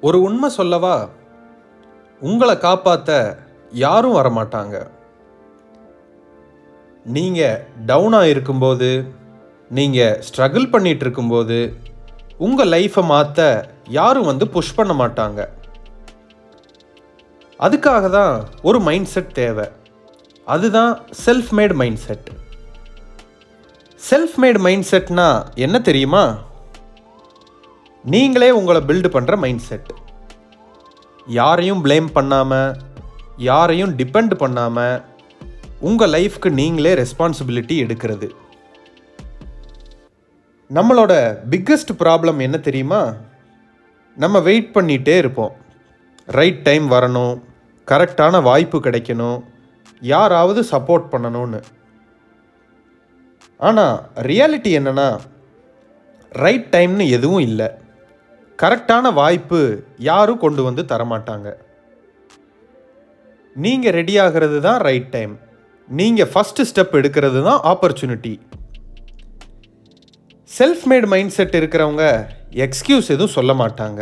ஒரு உண்மை சொல்லவா, உங்களை காப்பாற்ற யாரும் வரமாட்டாங்க. நீங்கள் டவுனாக இருக்கும்போது, நீங்கள் ஸ்ட்ரகிள் பண்ணிகிட்டு இருக்கும்போது உங்கள் லைஃப்பை மாற்ற யாரும் வந்து புஷ் பண்ண மாட்டாங்க. அதுக்காக தான் ஒரு மைண்ட் செட் தேவை. அதுதான் self made mind set. Self made mind செட்னா என்ன தெரியுமா? நீங்களே உங்களை பில்டு பண்ணுற மைண்ட் செட். யாரையும் ப்ளேம் பண்ணாமல், யாரையும் டிபெண்ட் பண்ணாமல் உங்கள் லைஃப்க்கு நீங்களே ரெஸ்பான்சிபிலிட்டி எடுக்கிறது. நம்மளோட பிக்கஸ்ட் ப்ராப்ளம் என்ன தெரியுமா? நம்ம வெயிட் பண்ணிகிட்டே இருப்போம். ரைட் டைம் வரணும், கரெக்டான வாய்ப்பு கிடைக்கணும், யாராவது சப்போர்ட் பண்ணணும்னு. ஆனால் ரியாலிட்டி என்னென்னா, ரைட் டைம்னு எதுவும் இல்லை. கரெக்டான வாய்ப்பு யாரும் கொண்டு வந்து தரமாட்டாங்க. நீங்கள் ரெடி ஆகிறது தான் ரைட் டைம். நீங்கள் ஃபஸ்ட்டு ஸ்டெப் எடுக்கிறது தான் opportunity. Self made mind set இருக்கிறவங்க எக்ஸ்கியூஸ் எதுவும் சொல்ல மாட்டாங்க.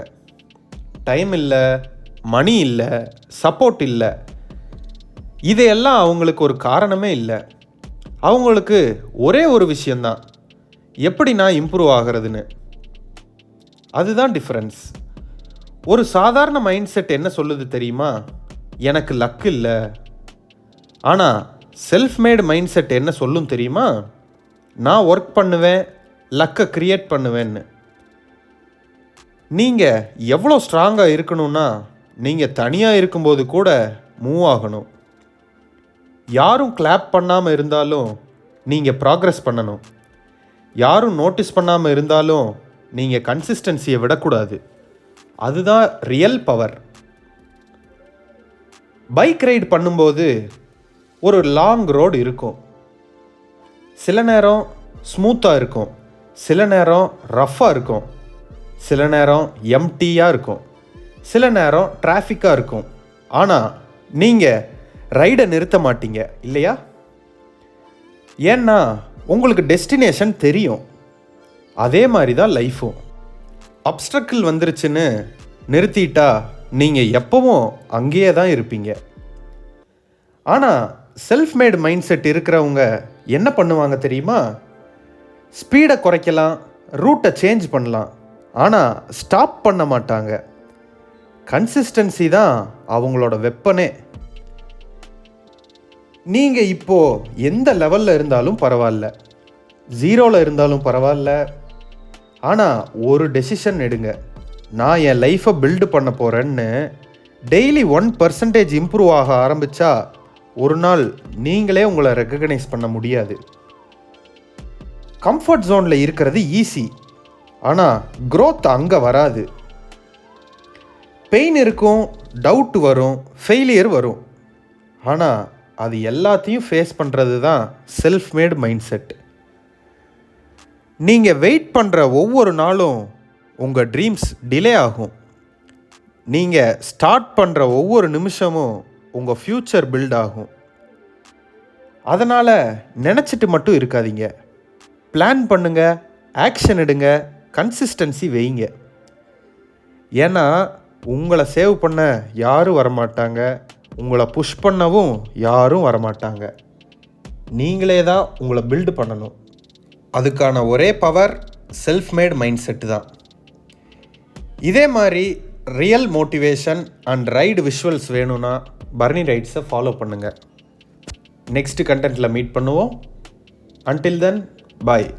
டைம் இல்லை, மணி இல்லை, சப்போர்ட் இல்லை, இதையெல்லாம் அவங்களுக்கு ஒரு காரணமே இல்லை. அவங்களுக்கு ஒரே ஒரு விஷயந்தான், எப்படி நான் இம்ப்ரூவ் ஆகிறதுன்னு. அதுதான் டிஃப்ரென்ஸ். ஒரு சாதாரண மைண்ட் செட் என்ன சொல்லுது தெரியுமா? எனக்கு லக் இல்லை. ஆனால் செல்ஃப் மேட் மைண்ட் செட் என்ன சொல்லும் தெரியுமா? நான் ஒர்க் பண்ணுவேன், லக்கை க்ரியேட் பண்ணுவேன்னு. நீங்கள் எவ்வளோ ஸ்ட்ராங்காக இருக்கணும்னா, நீங்கள் தனியாக இருக்கும்போது கூட மூவ் ஆகணும். யாரும் கிளாப் பண்ணாமல் இருந்தாலும் நீங்கள் ப்ராக்ரெஸ் பண்ணணும். யாரும் நோட்டீஸ் பண்ணாமல் இருந்தாலும் நீங்கள் கன்சிஸ்டன்சியை விடக்கூடாது. அதுதான் ரியல் பவர். பைக் ரைட் பண்ணும்போது ஒரு லாங் ரோடு இருக்கும். சில நேரம் ஸ்மூத்தாக இருக்கும், சில நேரம் ரஃப்பாக இருக்கும், சில நேரம் எம்டியாக இருக்கும், சில நேரம் டிராஃபிக்காக இருக்கும். ஆனால் நீங்கள் ரைடை நிறுத்த மாட்டீங்க இல்லையா? ஏன்னா உங்களுக்கு டெஸ்டினேஷன் தெரியும். அதே மாதிரி தான் லைஃப்பும். அப்ஸ்ட்ரக்கிள் வந்துருச்சுன்னு நிறுத்திட்டா நீங்கள் எப்பவும் அங்கேயே தான் இருப்பீங்க. ஆனால் செல்ஃப் மேட் மைண்ட் செட் இருக்கிறவங்க என்ன பண்ணுவாங்க தெரியுமா? ஸ்பீடை குறைக்கலாம், ரூட்டை சேஞ்ச் பண்ணலாம், ஆனால் ஸ்டாப் பண்ண மாட்டாங்க. கன்சிஸ்டன்சி தான் அவங்களோட வெப்பனே. நீங்கள் இப்போது எந்த லெவலில் இருந்தாலும் பரவாயில்ல, ஜீரோவில் இருந்தாலும் பரவாயில்ல, ஆனால் ஒரு டெசிஷன் எடுங்க. நான் என் லைஃப்பை பில்டு பண்ண போகிறேன்னு டெய்லி 1% இம்ப்ரூவ் ஆக ஆரம்பித்தா ஒரு நாள் நீங்களே உங்களை ரெக்கக்னைஸ் பண்ண முடியாது. கம்ஃபர்ட் ஜோனில் இருக்கிறது ஈஸி, ஆனால் க்ரோத் அங்கே வராது. பெயின் இருக்கும், டவுட் வரும், ஃபெயிலியர் வரும். ஆனால் அது எல்லாத்தையும் ஃபேஸ் பண்ணுறது தான் செல்ஃப் மேட் மைண்ட் செட். நீங்கள் வெயிட் பண்ணுற ஒவ்வொரு நாளும் உங்கள் ட்ரீம்ஸ் டிலே ஆகும். நீங்கள் ஸ்டார்ட் பண்ணுற ஒவ்வொரு நிமிஷமும் உங்கள் ஃப்யூச்சர் பில்ட் ஆகும். அதனால் நினச்சிட்டு மட்டும் இருக்காதீங்க. பிளான் பண்ணுங்க, ஆக்ஷன் எடுங்க, கன்சிஸ்டன்சி வைங்க. ஏன்னா உங்களை சேவ் பண்ண யாரும் வரமாட்டாங்க, உங்களை புஷ் பண்ணவும் யாரும் வரமாட்டாங்க. நீங்களே தான் உங்களை பில்டு பண்ணணும். அதுக்கான ஒரே power self made mind set தான். இதே மாதிரி real motivation and ride visuals வேணும்னா பர்னி ரைட்ஸை ஃபாலோ பண்ணுங்கள். நெக்ஸ்ட் கண்டென்ட்டில் மீட் பண்ணுவோம். அன்டில் தென், பாய்.